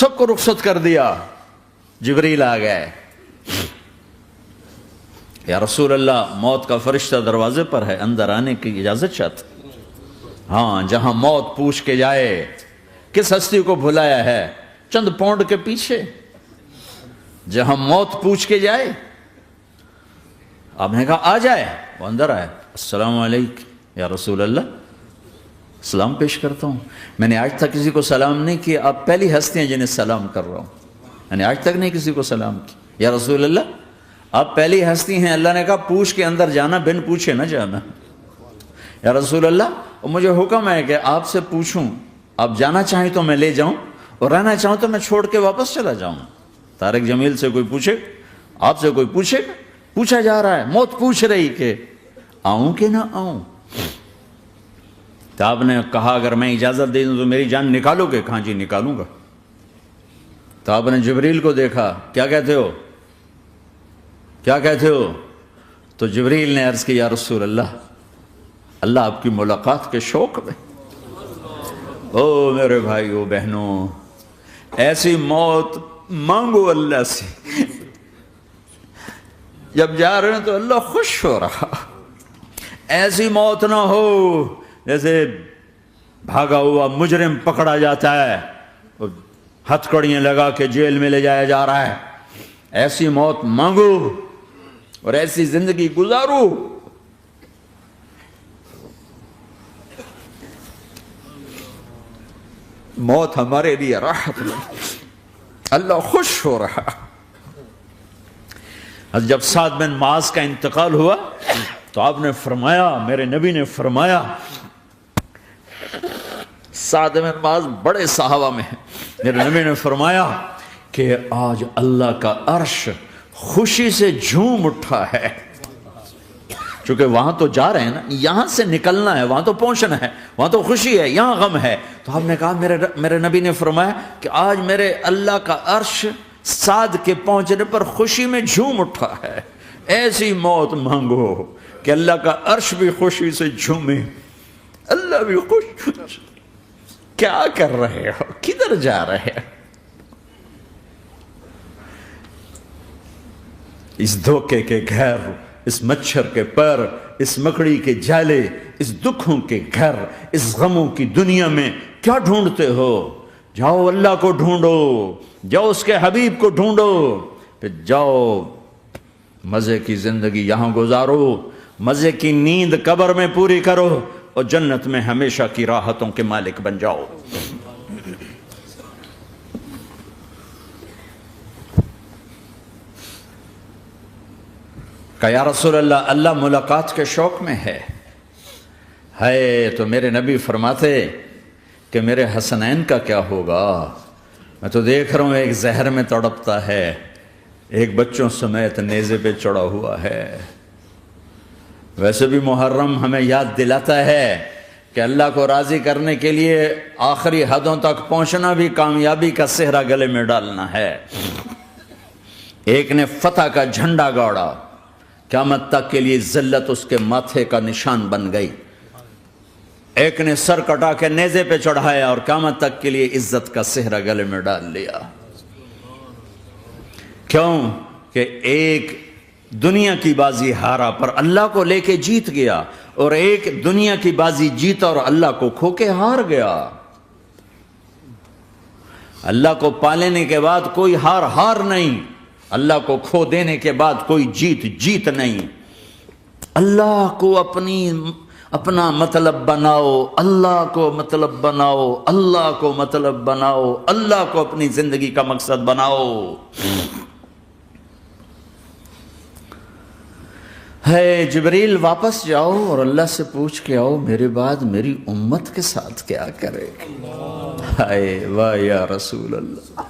سب کو رخصت کر دیا. جبریل آ گئے. یا رسول اللہ موت کا فرشتہ دروازے پر ہے, اندر آنے کی اجازت چاہتا. ہاں, جہاں موت پوچھ کے جائے کس ہستی کو بھلایا ہے, چند پونڈ کے پیچھے جہاں موت پوچھ کے جائے. آپ نے کہا آ جائے, وہ اندر آئے. السلام علیکم یا رسول اللہ, سلام پیش کرتا ہوں. میں نے آج تک کسی کو سلام نہیں کیا, آپ پہلی ہستی ہیں جنہیں سلام کر رہا ہوں. میں نے آج تک نہیں کسی کو سلام کیا. یا رسول اللہ آپ پہلی ہستی ہیں. اللہ نے کہا پوچھ کے اندر جانا, بن پوچھے نہ جانا. یا رسول اللہ مجھے حکم ہے کہ آپ سے پوچھوں, آپ جانا چاہیں تو میں لے جاؤں, اور رہنا چاہوں تو میں چھوڑ کے واپس چلا جاؤں. طارق جمیل سے کوئی پوچھے, آپ سے کوئی پوچھے, پوچھا جا رہا ہے. موت پوچھ رہی کہ آؤں کہ نہ آؤں. تو آپ نے کہا اگر میں اجازت دے دوں تو میری جان نکالو گے؟ کہاں جی نکالوں گا. تو آپ نے جبریل کو دیکھا, کیا کہتے ہو, کیا کہتے ہو؟ تو جبریل نے عرض کی یا رسول اللہ, اللہ آپ کی ملاقات کے شوق میں. او میرے بھائیو بہنوں, ایسی موت مانگو اللہ سے. جب جا رہے ہیں تو اللہ خوش ہو رہا. ایسی موت نہ ہو جیسے بھاگا ہوا مجرم پکڑا جاتا ہے, ہتھکڑیاں لگا کے جیل میں لے جایا جا رہا ہے. ایسی موت مانگو اور ایسی زندگی گزارو. موت ہمارے لیے راحت نہیں, اللہ خوش ہو رہا. جب سعد بن معاذ کا انتقال ہوا تو آپ نے فرمایا, میرے نبی نے فرمایا, سعد بن معاذ بڑے صحابہ میں ہیں, میرے نبی نے فرمایا کہ آج اللہ کا عرش خوشی سے جھوم اٹھا ہے. چونکہ وہاں تو جا رہے ہیں نا, یہاں سے نکلنا ہے, وہاں تو پہنچنا ہے, وہاں تو خوشی ہے, یہاں غم ہے. تو آپ نے کہا, میرے نبی نے فرمایا کہ آج میرے اللہ کا عرش سعد کے پہنچنے پر خوشی میں جھوم اٹھا ہے. ایسی موت مانگو کہ اللہ کا عرش بھی خوشی سے جھومے, اللہ بھی خوش. کیا کر رہے ہو, کدھر جا رہے ہو؟ اس دھوکے کے گھر, اس مچھر کے پر, اس مکڑی کے جالے, اس دکھوں کے گھر, اس غموں کی دنیا میں کیا ڈھونڈتے ہو؟ جاؤ اللہ کو ڈھونڈو, جاؤ اس کے حبیب کو ڈھونڈو, پھر جاؤ مزے کی زندگی یہاں گزارو, مزے کی نیند قبر میں پوری کرو, اور جنت میں ہمیشہ کی راحتوں کے مالک بن جاؤ. کہ یا رسول اللہ, اللہ ملاقات کے شوق میں ہے. تو میرے نبی فرماتے کہ میرے حسنین کا کیا ہوگا؟ میں تو دیکھ رہا ہوں ایک زہر میں تڑپتا ہے, ایک بچوں سمیت نیزے پہ چڑھا ہوا ہے. ویسے بھی محرم ہمیں یاد دلاتا ہے کہ اللہ کو راضی کرنے کے لیے آخری حدوں تک پہنچنا بھی کامیابی کا صحرا گلے میں ڈالنا ہے. ایک نے فتح کا جھنڈا گاڑا, قیامت تک کے لیے ذلت اس کے ماتھے کا نشان بن گئی. ایک نے سر کٹا کے نیزے پہ چڑھایا اور قیامت تک کے لیے عزت کا صحرا گلے میں ڈال لیا. کیوں کہ ایک دنیا کی بازی ہارا پر اللہ کو لے کے جیت گیا, اور ایک دنیا کی بازی جیتا اور اللہ کو کھو کے ہار گیا. اللہ کو پالینے کے بعد کوئی ہار نہیں, اللہ کو کھو دینے کے بعد کوئی جیت نہیں. اللہ کو اپنا مطلب بناؤ, اللہ کو مطلب بناؤ, اللہ کو مطلب بناؤ, اللہ کو اپنی زندگی کا مقصد بناؤ. جبریل واپس جاؤ اور اللہ سے پوچھ کے آؤ میرے بعد میری امت کے ساتھ کیا کرے. واہ یا رسول اللہ.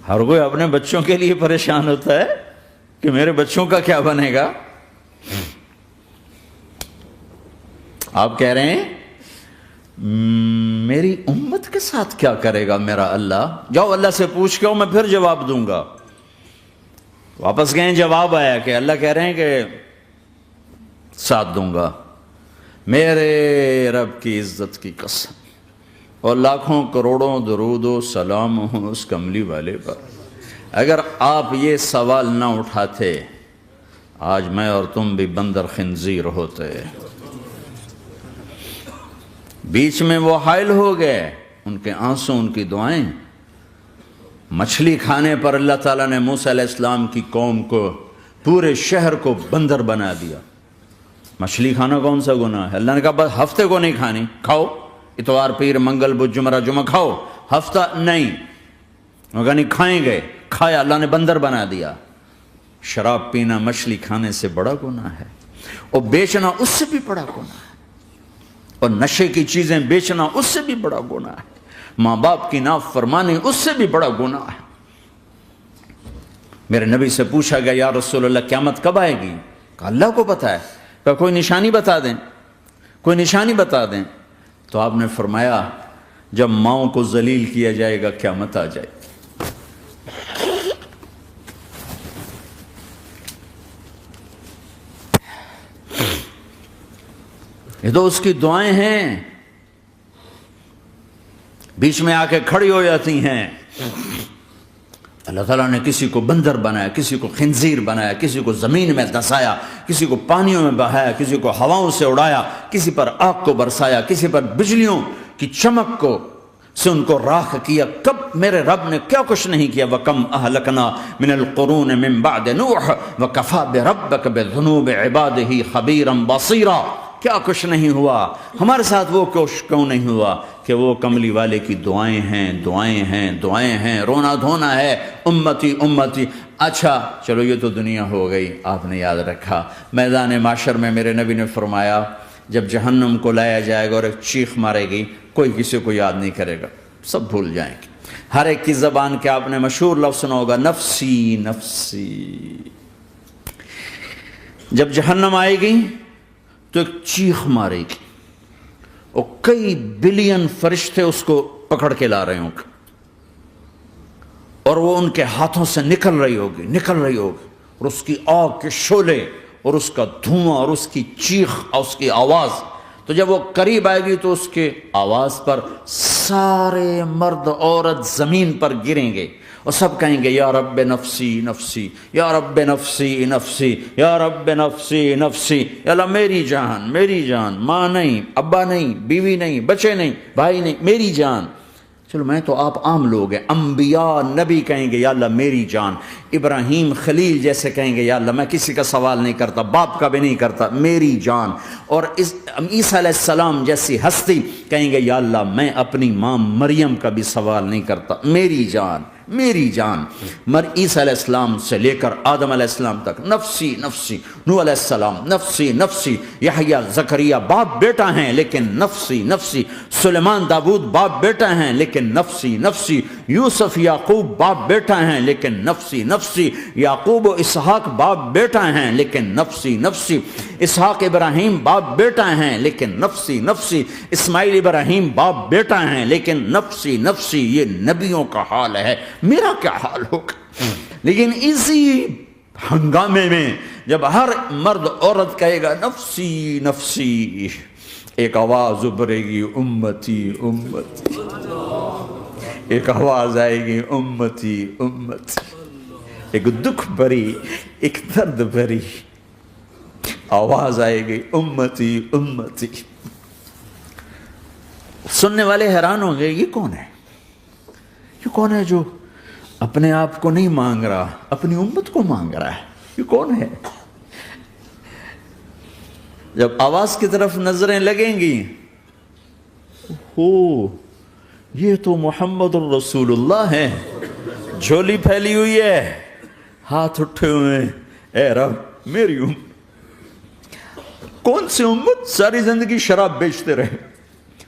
ہر کوئی اپنے بچوں کے لیے پریشان ہوتا ہے کہ میرے بچوں کا کیا بنے گا. آپ کہہ رہے ہیں میری امت کے ساتھ کیا کرے گا میرا اللہ. جاؤ اللہ سے پوچھ کے آؤ, میں پھر جواب دوں گا. واپس گئے, جواب آیا کہ اللہ کہہ رہے ہیں کہ ساتھ دوں گا. میرے رب کی عزت کی قسم, اور لاکھوں کروڑوں درود و سلام ہوں اس کملی والے پر۔ اگر آپ یہ سوال نہ اٹھاتے آج میں اور تم بھی بندر خنزیر ہوتے۔ بیچ میں وہ حائل ہو گئے، ان کے آنسو، ان کی دعائیں۔ مچھلی کھانے پر اللہ تعالیٰ نے موسیٰ علیہ السلام کی قوم کو، پورے شہر کو بندر بنا دیا۔ مچھلی کھانا کون سا گناہ ہے؟ اللہ نے کہا بس ہفتے کو نہیں کھانی، کھاؤ اتوار پیر منگل بدھ جمعہ جمعہ کھاؤ، ہفتہ نہیں۔ مگر نہیں کھائیں گے، کھایا، اللہ نے بندر بنا دیا۔ شراب پینا مچھلی کھانے سے بڑا گناہ ہے، اور بیچنا اس سے بھی بڑا گناہ ہے، اور نشے کی چیزیں بیچنا اس سے بھی بڑا گناہ ہے، ماں باپ کی نافرمانی اس سے بھی بڑا گناہ ہے۔ میرے نبی سے پوچھا گیا یا رسول اللہ قیامت کب آئے گی؟ کہا اللہ کو پتہ ہے۔ کہا کوئی نشانی بتا دیں، کوئی نشانی بتا دیں۔ تو آپ نے فرمایا جب ماؤں کو ذلیل کیا جائے گا قیامت آ جائے گی۔ یہ تو اس کی دعائیں ہیں، بیچ میں آ کے کھڑی ہو جاتی ہیں۔ اللہ تعالیٰ نے کسی کو بندر بنایا، کسی کو خنزیر بنایا، کسی کو زمین میں دھسایا، کسی کو پانیوں میں بہایا، کسی کو ہواؤں سے اڑایا، کسی پر آگ کو برسایا، کسی پر بجلیوں کی چمک کو سے ان کو راکھ کیا۔ کب میرے رب نے کیا کچھ نہیں کیا۔ وَكَمْ أَهْلَكْنَا مِنَ الْقُرُونِ مِنْ بَعْدِ نُوحٍ وَكَفَى بِرَبِّكَ بِذُنُوبِ عِبَادِهِ خَبِيرًا بَصِيرًا۔ کیا کچھ نہیں ہوا ہمارے ساتھ، وہ کیوں نہیں ہوا کہ وہ کملی والے کی دعائیں ہیں، دعائیں ہیں، دعائیں ہیں، رونا دھونا ہے، امتی امتی۔ اچھا چلو یہ تو دنیا ہو گئی، آپ نے یاد رکھا میدان معاشر میں میرے نبی نے فرمایا جب جہنم کو لایا جائے گا اور ایک چیخ مارے گی، کوئی کسی کو یاد نہیں کرے گا، سب بھول جائیں گے۔ ہر ایک کی زبان کے آپ نے مشہور لفظ سنا ہوگا نفسی نفسی۔ جب جہنم آئے گی تو ایک چیخ مارے گی، اور کئی بلین فرشتے اس کو پکڑ کے لا رہے ہوں گے، اور وہ ان کے ہاتھوں سے نکل رہی ہوگی، اور اس کی آگ کے شعلے اور اس کا دھواں اور اس کی چیخ اور اس کی آواز۔ تو جب وہ قریب آئے گی تو اس کے آواز پر سارے مرد عورت زمین پر گریں گے، اور سب کہیں گے یا رب نفسی نفسی، یا رب نفسی نفسی، یا رب نفسی نفسی۔ یا اللہ میری جان، میری جان، ماں نہیں، ابا نہیں، بیوی نہیں، بچے نہیں، بھائی نہیں، میری جان۔ چلو میں تو آپ عام لوگ ہیں، انبیاء نبی کہیں گے یا اللہ میری جان، ابراہیم خلیل جیسے کہیں گے یا اللہ میں کسی کا سوال نہیں کرتا، باپ کا بھی نہیں کرتا، میری جان۔ اور عیسیٰ علیہ السلام جیسی ہستی کہیں گے یا اللہ میں اپنی ماں مریم کا بھی سوال نہیں کرتا، میری جان، میری جان۔ عیسیٰ علیہ السلام سے لے کر آدم علیہ السلام تک نفسی نفسی، نوح علیہ السلام نفسی نفسی، یحییٰ زکریا باپ بیٹا ہیں لیکن نفسی نفسی، سلیمان داؤد باپ بیٹا ہیں لیکن نفسی نفسی، یوسف یعقوب باپ بیٹا ہیں لیکن نفسی نفسی، یعقوب و اسحاق باپ بیٹا ہیں لیکن نفسی نفسی، اسحاق ابراہیم باپ بیٹا ہیں لیکن نفسی نفسی، اسماعیل ابراہیم باپ بیٹا ہیں لیکن نفسی نفسی۔ یہ نبیوں کا حال ہے، میرا کیا حال ہوگا؟ لیکن اسی ہنگامے میں جب ہر مرد عورت کہے گا نفسی نفسی، ایک آواز ابھرے گی امتی امتی، ایک آواز آئے گی امتی امتی، ایک دکھ بھری، ایک درد بھری آواز آئے گی امتی امتی۔ سننے والے حیران ہوں گے یہ کون ہے، یہ کون ہے جو اپنے آپ کو نہیں مانگ رہا، اپنی امت کو مانگ رہا ہے، یہ کون ہے؟ جب آواز کی طرف نظریں لگیں گی، ہو یہ تو محمد الرسول اللہ ہے، جھولی پھیلی ہوئی ہے، ہاتھ اٹھے ہوئے ہیں، اے رب میری امت۔ کون سی امت ساری زندگی شراب بیچتے رہے،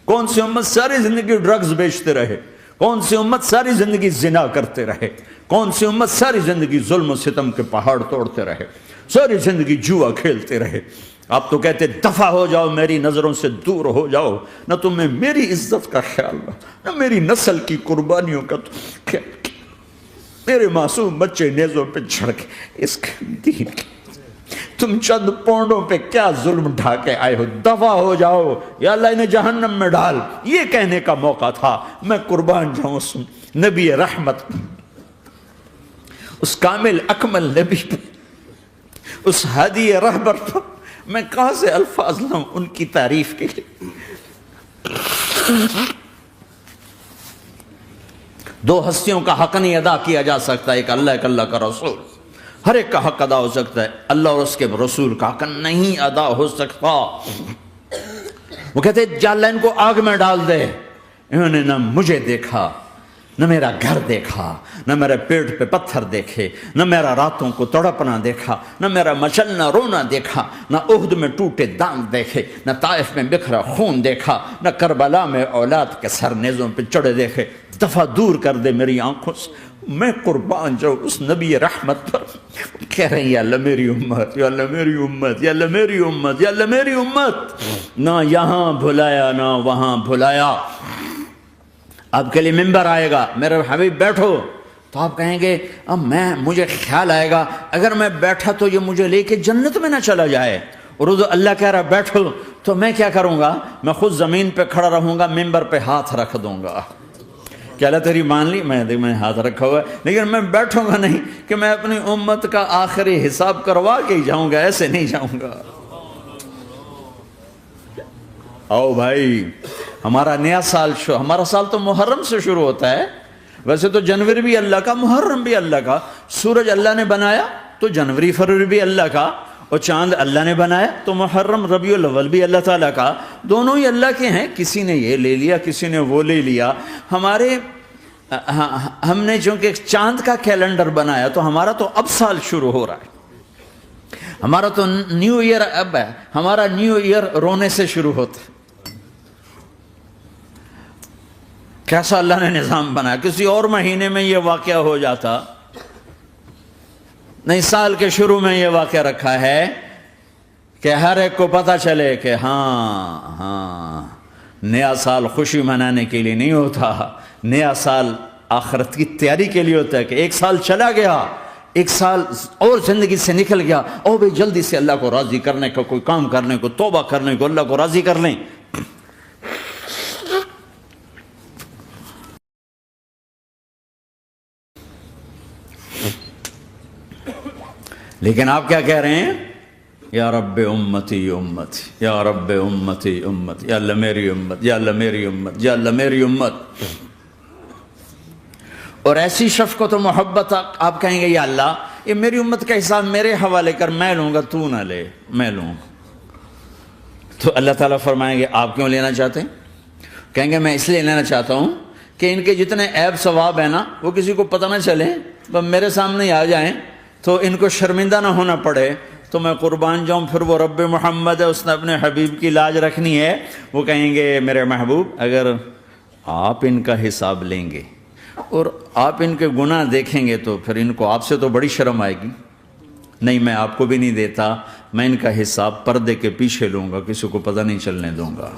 کون سی امت ساری زندگی ڈرگز بیچتے رہے، کون سی امت ساری زندگی زنا کرتے رہے، کون سی امت ساری زندگی ظلم و ستم کے پہاڑ توڑتے رہے، ساری زندگی جوا کھیلتے رہے۔ آپ تو کہتے دفع ہو جاؤ، میری نظروں سے دور ہو جاؤ، نہ تمہیں میری عزت کا خیال نہ میری نسل کی قربانیوں کا خیال، میرے معصوم بچے نیزوں پہ چڑھ کے اس دین کے تم چند پونڈوں پہ کیا ظلم ڈھا کے آئے ہو، دفع ہو جاؤ یا اللہ انہیں جہنم میں ڈال. یہ کہنے کا موقع تھا. میں قربان جاؤں اس نبی رحمت، اس کامل اکمل نبی پہ، اس ہادی رہبر پر میں کہاں سے الفاظ لاؤں ان کی تعریف کے لیے. دو ہستیوں کا حق نہیں ادا کیا جا سکتا، ایک اللہ، ایک اللہ کا رسول. ہر ایک کا حق ادا ہو سکتا ہے، اللہ اور اس کے رسول کا حق نہیں ادا ہو سکتا. وہ کہتے جا اللہ ان کو آگ میں ڈال دے. انہوں نے نہ مجھے دیکھا، نہ میرا گھر دیکھا، نہ میرے پیٹ پہ پتھر دیکھے، نہ میرا راتوں کو تڑپنا دیکھا، نہ میرا مچلنا رونا دیکھا، نہ احد میں ٹوٹے دانت دیکھے، نہ طائف میں بکھرا خون دیکھا، نہ کربلا میں اولاد کے سر نیزوں پہ چڑھے دیکھے. دفعہ دور کر دے میری آنکھوں سے. میں قربان جاؤں اس نبی رحمت پر. کہہ رہے ہیں یا اللہ میری امت، یا اللہ میری امت، یا اللہ میری امت، یا اللہ میری امت. نہ یہاں بھلایا نہ وہاں بھلایا. آپ کے لیے ممبر آئے گا، میرے حبیب بیٹھو، تو آپ کہیں گے اب مجھے خیال آئے گا اگر میں بیٹھا تو یہ مجھے لے کے جنت میں نہ چلا جائے. اور اللہ کہہ رہا بیٹھو تو میں کیا کروں گا؟ میں خود زمین پہ کھڑا رہوں گا، ممبر پہ ہاتھ رکھ دوں گا. کہ اللہ تیری مان لی، میں ہاتھ رکھا ہوا ہے، لیکن میں بیٹھوں گا نہیں کہ میں اپنی امت کا آخری حساب کروا کے ہی جاؤں گا، ایسے نہیں جاؤں گا. آؤ بھائی، ہمارا نیا سال ہمارا سال تو محرم سے شروع ہوتا ہے. ویسے تو جنوری بھی اللہ کا، محرم بھی اللہ کا. سورج اللہ نے بنایا تو جنوری فروری بھی اللہ کا، اور چاند اللہ نے بنایا تو محرم ربیع الاول بھی اللہ تعالیٰ کا. دونوں ہی اللہ کے ہیں. کسی نے یہ لے لیا، کسی نے وہ لے لیا. ہم نے چونکہ چاند کا کیلنڈر بنایا تو ہمارا تو اب سال شروع ہو رہا ہے. ہمارا تو نیو ایئر اب ہے. ہمارا نیو ایئر رونے سے شروع ہوتا ہے. کیسا اللہ نے نظام بنایا. کسی اور مہینے میں یہ واقعہ ہو جاتا. نہیں، سال کے شروع میں یہ واقعہ رکھا ہے کہ ہر ایک کو پتہ چلے کہ ہاں نیا سال خوشی منانے کے لیے نہیں ہوتا. نیا سال آخرت کی تیاری کے لیے ہوتا ہے. کہ ایک سال چلا گیا، ایک سال اور زندگی سے نکل گیا، اور بھی جلدی سے اللہ کو راضی کرنے کا کوئی کام کرنے کو، توبہ کرنے کو، اللہ کو راضی کر لیں. لیکن آپ کیا کہہ رہے ہیں؟ یا رب امتی امتی، یا رب امتی امتی، یا اللہ میری امت، یا اللہ میری امت، یا اللہ میری امت. اور ایسی شفقت و محبت آپ کہیں گے یا اللہ یہ میری امت کا حساب میرے حوالے کر، میں لوں گا، تو نہ لے، میں لوں. تو اللہ تعالیٰ فرمائیں گے آپ کیوں لینا چاہتے ہیں؟ کہیں گے میں اس لیے لینا چاہتا ہوں کہ ان کے جتنے عیب ثواب ہیں نا وہ کسی کو پتہ نہ چلے، بس میرے سامنے آ جائیں تو ان کو شرمندہ نہ ہونا پڑے. تو میں قربان جاؤں. پھر وہ رب محمد ہے، اس نے اپنے حبیب کی لاج رکھنی ہے. وہ کہیں گے میرے محبوب اگر آپ ان کا حساب لیں گے اور آپ ان کے گناہ دیکھیں گے تو پھر ان کو آپ سے تو بڑی شرم آئے گی. نہیں، میں آپ کو بھی نہیں دیتا، میں ان کا حساب پردے کے پیچھے لوں گا، کسی کو پتہ نہیں چلنے دوں گا.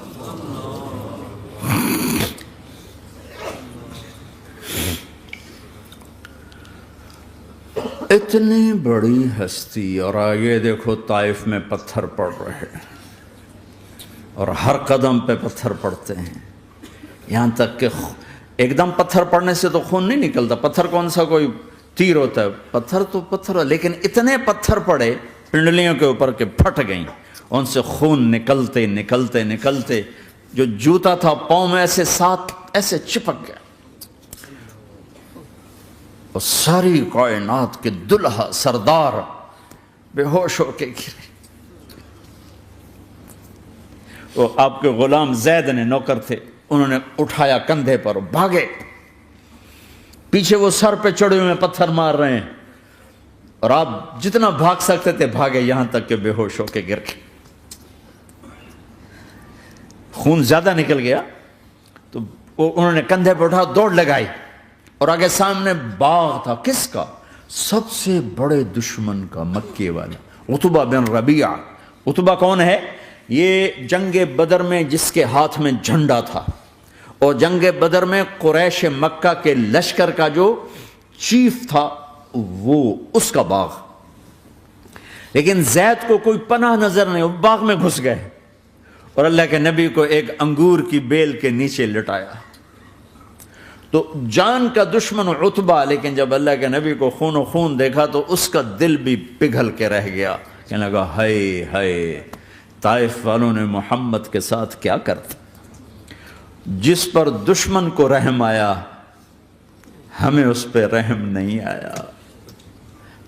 اتنی بڑی ہستی، اور آگے دیکھو طائف میں پتھر پڑ رہے ہیں اور ہر قدم پہ پتھر پڑتے ہیں. یہاں تک کہ ایک دم پتھر پڑنے سے تو خون نہیں نکلتا. پتھر کون سا کوئی تیر ہوتا ہے؟ پتھر تو پتھر. لیکن اتنے پتھر پڑے پنڈلیوں کے اوپر کہ پھٹ گئیں. ان سے خون نکلتے نکلتے نکلتے جو جوتا تھا پاؤں میں ایسے ساتھ ایسے چپک گیا. اور ساری کائنات کے دلہا سردار بے ہوش ہو کے گرے. وہ آپ کے غلام زید نے نوکر تھے، انہوں نے اٹھایا کندھے پر، بھاگے. پیچھے وہ سر پہ چڑھے ہوئے پتھر مار رہے ہیں اور آپ جتنا بھاگ سکتے تھے بھاگے، یہاں تک کہ بے ہوش ہو کے گر گئے. خون زیادہ نکل گیا تو انہوں نے کندھے پہ اٹھا دوڑ لگائی. اور آگے سامنے باغ تھا. کس کا؟ سب سے بڑے دشمن کا، مکے والا عتبہ بن ربیعہ. عتبہ کون ہے؟ یہ جنگ بدر میں جس کے ہاتھ میں جھنڈا تھا، اور جنگ بدر میں قریش مکہ کے لشکر کا جو چیف تھا وہ اس کا باغ. لیکن زید کو کوئی پناہ نظر نہیں، وہ باغ میں گھس گئے اور اللہ کے نبی کو ایک انگور کی بیل کے نیچے لٹایا۔ تو جان کا دشمن عتبہ، لیکن جب اللہ کے نبی کو خون و خون دیکھا تو اس کا دل بھی پگھل کے رہ گیا، کہنے لگا ہائے ہائے، طائف والوں نے محمد کے ساتھ کیا کرتا۔ جس پر دشمن کو رحم آیا ہمیں اس پہ رحم نہیں آیا،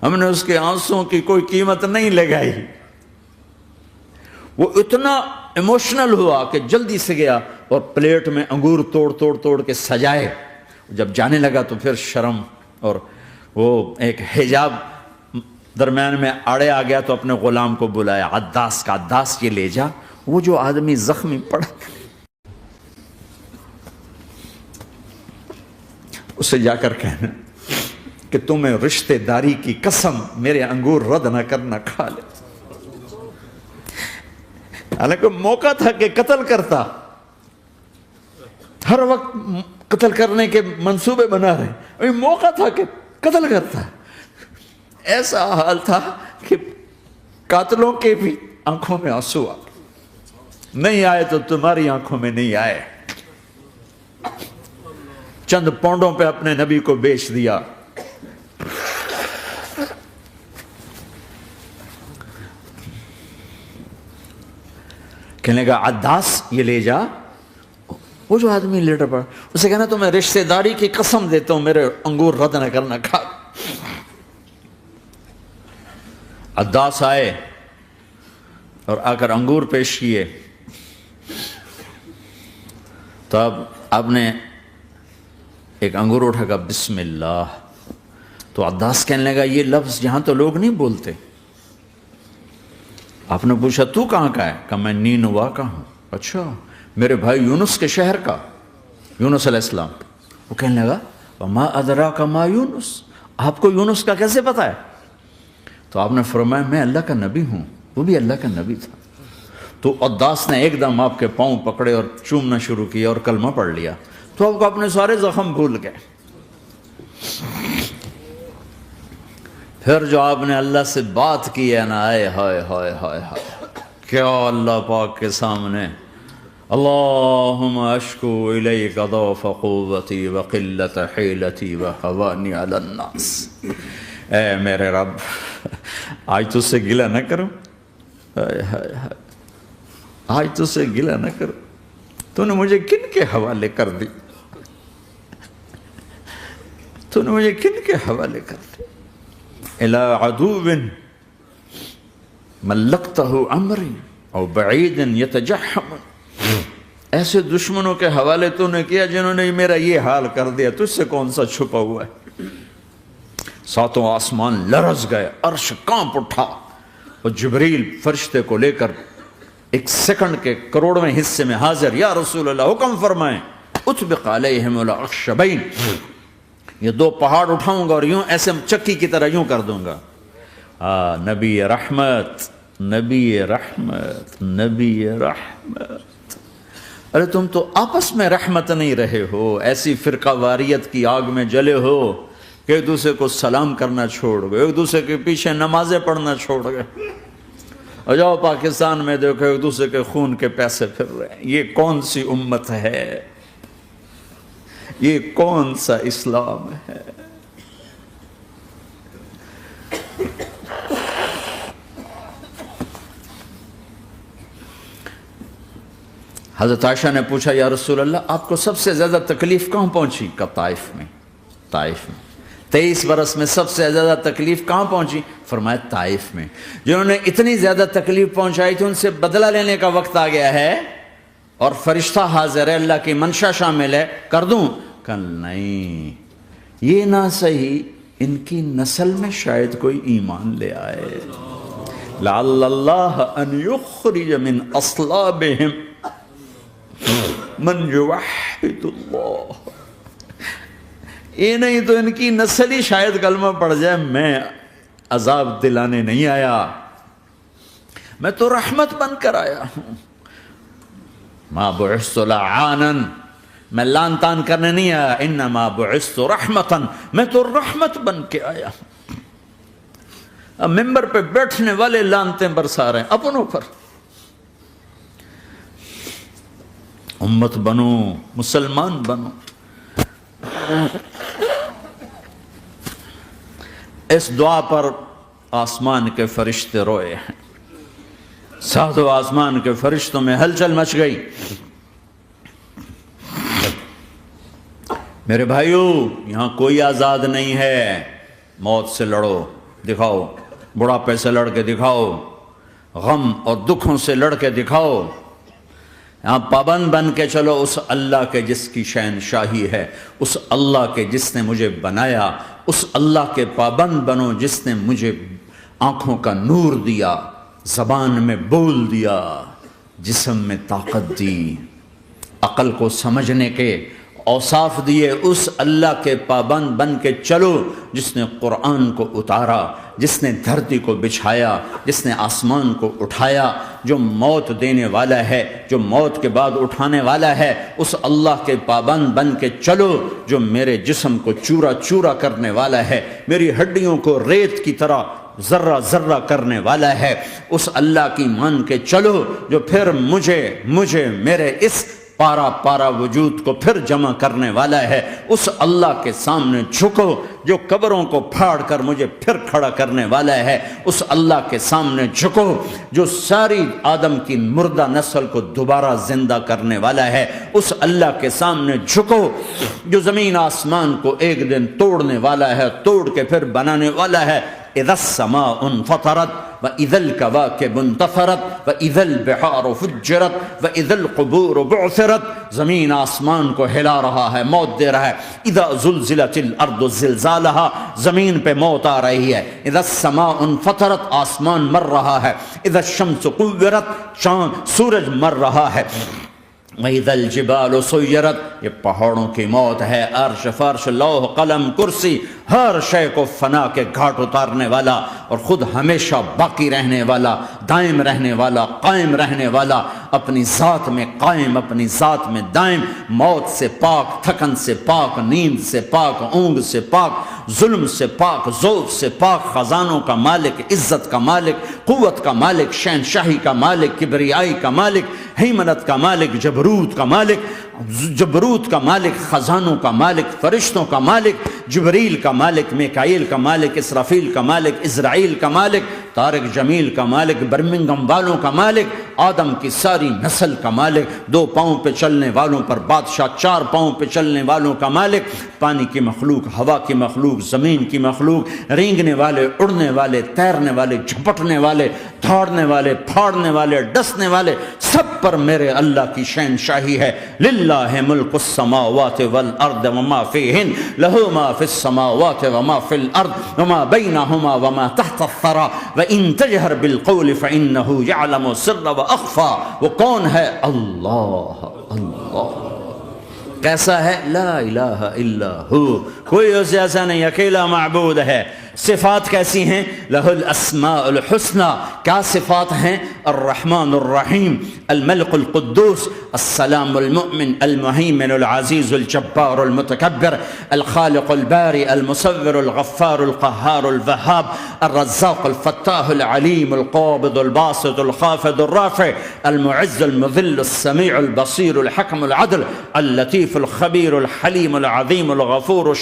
ہم نے اس کے آنسوں کی کوئی قیمت نہیں لگائی۔ وہ اتنا ایموشنل ہوا کہ جلدی سے گیا اور پلیٹ میں انگور توڑ کے سجائے۔ جب جانے لگا تو پھر شرم اور وہ ایک حجاب درمیان میں آڑے آ گیا تو اپنے غلام کو بلایا، عداس کا، عداس یہ لے جا وہ جو آدمی زخمی پڑا اسے جا کر کہنا کہ تمہیں رشتہ داری کی قسم میرے انگور رد نہ کرنا، کھا لے۔ حالانکہ موقع تھا کہ قتل کرتا، ہر وقت قتل کرنے کے منصوبے بنا رہے، ابھی موقع تھا کہ قتل کرتا۔ ایسا حال تھا کہ قاتلوں کے بھی آنکھوں میں آنسو آ گئے، نہیں آئے تو تمہاری آنکھوں میں نہیں آئے۔ چند پونڈوں پہ اپنے نبی کو بیچ دیا۔ کہنے کا عداس یہ لے جا، وہ جو آدمی لیٹر پڑا اسے کہنا تو میں رشتہ داری کی قسم دیتا ہوں میرے انگور رد نہ کرنا، کھا۔ عداس آئے اور آ کر انگور پیش کیے تو اب آپ نے ایک انگور اٹھا کر بسم اللہ، تو عداس کہنے لگا یہ لفظ یہاں تو لوگ نہیں بولتے۔ آپ نے پوچھا تو کہاں کا ہے؟ کہا میں نینوا کا ہوں۔ اچھا، میرے بھائی یونس کے شہر کا، یونس علیہ السلام۔ وہ کہنے لگا وما ادراک ما یونس، آپ کو یونس کا کیسے پتا ہے؟ تو آپ نے فرمایا میں اللہ کا نبی ہوں، وہ بھی اللہ کا نبی تھا۔ تو عداس نے ایک دم آپ کے پاؤں پکڑے اور چومنا شروع کیا اور کلمہ پڑھ لیا، تو آپ کو اپنے سارے زخم بھول گئے۔ پھر جو آپ نے اللہ سے بات کی ہے نا، آئے ہائے ہائے ہائے ہائے، کیا اللہ پاک کے سامنے اللہم اشکو الیک ضعف قوتی وقلت حیلتی وہوانی علی الناس، اے میرے رب آج تجھ سے گلہ نہ کرو، آج تجھ سے گلہ نہ کرو، تو نے مجھے کن کے حوالے کر دی، تو نے مجھے کن کے حوالے کر دی، الی عدو ملکتہ امری او بعید یتجحم، ایسے دشمنوں کے حوالے تو نے کیا جنہوں نے میرا یہ حال کر دیا، تجھ سے کون سا چھپا ہوا ہے۔ ساتوں آسمان لرز گئے، عرش کانپ اٹھا، اور جبریل فرشتے کو لے کر ایک سیکنڈ کے کروڑویں حصے میں حاضر، یا رسول اللہ حکم فرمائیں اطبق علیہم الاخشبین، یہ دو پہاڑ اٹھاؤں گا اور یوں ایسے چکی کی طرح یوں کر دوں گا۔ نبی رحمت، نبی رحمت، نبی رحمت۔ ارے تم تو آپس میں رحمت نہیں رہے ہو، ایسی فرقہ واریت کی آگ میں جلے ہو کہ ایک دوسرے کو سلام کرنا چھوڑ گئے، ایک دوسرے کے پیچھے نمازیں پڑھنا چھوڑ گئے، اور جاؤ پاکستان میں دیکھو ایک دوسرے کے خون کے پیسے پھر رہے ہیں۔ یہ کون سی امت ہے؟ یہ کون سا اسلام ہے؟ حضرت عائشہ نے پوچھا یا رسول اللہ آپ کو سب سے زیادہ تکلیف کہاں پہنچی؟ کہ طائف میں، طائف میں 23 برس میں سب سے زیادہ تکلیف کہاں پہنچی؟ فرمایا طائف میں۔ جنہوں نے اتنی زیادہ تکلیف پہنچائی تھی ان سے بدلہ لینے کا وقت آ گیا ہے، اور فرشتہ حاضر ہے، اللہ کی منشا شامل ہے، کر دوں؟ کہ نہیں، یہ نہ صحیح، ان کی نسل میں شاید کوئی ایمان لے آئے، لعل اللہ ان یخرج من اصلابہم من یوحد اللہ، یہ نہیں تو ان کی نسل ہی شاید کلمہ پڑ جائے۔ میں عذاب دلانے نہیں آیا، میں تو رحمت بن کر آیا ہوں۔ ما بعثت لعانا، میں لان تان کرنے نہیں آیا، انما بعثت رحمتا، میں تو رحمت بن کے آیا ہوں۔ اب ممبر پہ بیٹھنے والے لانتیں برسا رہے ہیں اپنوں پر. امت بنو، مسلمان بنو. اس دعا پر آسمان کے فرشتے روئے ہیں. ساتوں آسمان کے فرشتوں میں ہلچل مچ گئی. میرے بھائیو، یہاں کوئی آزاد نہیں ہے. موت سے لڑو، دکھاؤ. بڑھاپے سے لڑ کے دکھاؤ. غم اور دکھوں سے لڑ کے دکھاؤ. یہاں پابند بن کے چلو اس اللہ کے جس کی شہنشاہی ہے، اس اللہ کے جس نے مجھے بنایا. اس اللہ کے پابند بنو جس نے مجھے آنکھوں کا نور دیا، زبان میں بول دیا، جسم میں طاقت دی، عقل کو سمجھنے کے اوصاف دیے. اس اللہ کے پابند بن کے چلو جس نے قرآن کو اتارا، جس نے دھرتی کو بچھایا، جس نے آسمان کو اٹھایا، جو موت دینے والا ہے، جو موت کے بعد اٹھانے والا ہے. اس اللہ کے پابند بن کے چلو جو میرے جسم کو چورا چورا کرنے والا ہے، میری ہڈیوں کو ریت کی طرح ذرہ ذرہ کرنے والا ہے. اس اللہ کی مان کے چلو جو پھر مجھے میرے اس پارا پارا وجود کو پھر جمع کرنے والا ہے. اس اللہ کے سامنے جھکو جو قبروں کو پھاڑ کر مجھے پھر کھڑا کرنے والا ہے. اس اللہ کے سامنے جھکو جو ساری آدم کی مردہ نسل کو دوبارہ زندہ کرنے والا ہے. اس اللہ کے سامنے جھکو جو زمین آسمان کو ایک دن توڑنے والا ہے، توڑ کے پھر بنانے والا ہے. اذا السماء انفطرت وإذا الكواكب انتثرت وإذا البحار فجرت وإذا القبور بعثرت. زمین آسمان کو ہلا رہا ہے، موت دے رہا ہے. اذا زلزلت الارض زلزالها، زمین پہ موت آ رہی ہے. اذا السماء انفطرت، آسمان مر رہا ہے. اذا الشمس قورت، چاند سورج مر رہا ہے. وَإِذَا الْجِبَالُ سُيِّرَتْ، یہ پہاڑوں کی موت ہے. عرش فرش لوح قلم کرسی ہر شے کو فنا کے گھاٹ اتارنے والا اور خود ہمیشہ باقی رہنے والا، دائم رہنے والا، قائم رہنے والا، اپنی ذات میں قائم، اپنی ذات میں دائم، موت سے پاک، تھکن سے پاک، نیند سے پاک، اونگ سے پاک، ظلم سے پاک، ذوق سے پاک، خزانوں کا مالک، عزت کا مالک، قوت کا مالک، شہنشاہی کا مالک، کبریائی کا مالک، ہیمنت کا مالک، جبروت کا مالک، جبروت کا مالک، خزانوں کا مالک، فرشتوں کا مالک، جبریل کا مالک، میکائیل کا مالک، اسرافیل کا مالک، اسرائیل کا مالک، طارق جمیل کا مالک، برمنگم والوں کا مالک، آدم کی ساری نسل کا مالک، 2 پاؤں پہ چلنے والوں پر بادشاہ، 4 پاؤں پہ چلنے والوں کا مالک، پانی کی مخلوق، ہوا کی مخلوق، زمین کی مخلوق، رینگنے والے، اڑنے والے، تیرنے والے، جھپٹنے والے، دھاڑنے والے، پھاڑنے والے، ڈسنے والے، سب پر میرے اللہ کی شہنشاہی ہے. للہ ملک السماوات والارض وما فیہن، لہ ما فی السماوات وما فی الارض وما بینہما وما تحت الثری وان تجہر بالقول فانہ یعلم السر واخفی. وہ کون ہے؟ اللہ. اللہ کیسا ہے؟ لا الہ الا ہو، کوئی اسے ایسا نہیں، اکیلا معبود ہے. صفات کیسی ہیں؟ لہ الاسماء الحسنى. کیا صفات ہیں؟ الرحمن الرحیم، الملک القدوس، السلام المؤمن، المہیمن العزیز الجبار المتکبر، الخالق الباری المصور الغفار القہار الوہاب، الرزاق الفتاح العلیم القابض الباسط الخافض الرافع، المعز المذل السمیع البصیر الحکم العدل، اللطیف الخبیر الحلیم العظیم الغفور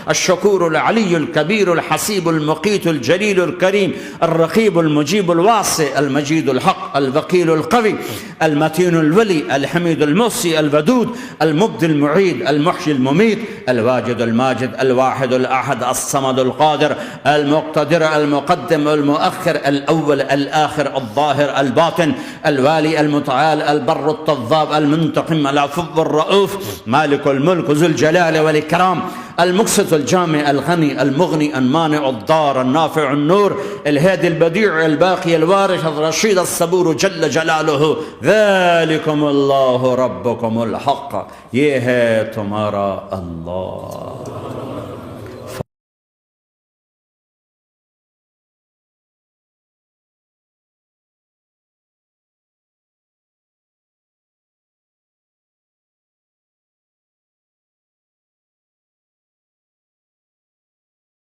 الشکور العلی الکبیر الحسیب المقیت الجلیل الکریم، الرقیب المجیب الواسع، المجید الحق، الوکیل القوی، المتین الولی، الحمید المحصی، الودود، المبدی المعید، المحیی الممیت، الواجد الماجد، الواحد الاحد، الصمد القادر، المقتدر، المقدم، المؤخر، الاول، الاخر، الظاهر، الباطن، الوالي، المتعال، البر التضاب، المنتقم، العفو الرؤوف، مالك الملك، ذو الجلال والإكرام، المقسط الجامع الغني المغني المانع الضار النافع النور، الهادي البديع الباقي الوارث الرشيد الصبور جل جلاله. ذلكم اللہ ربكم الحق، یہ ہے تمہارا اللہ.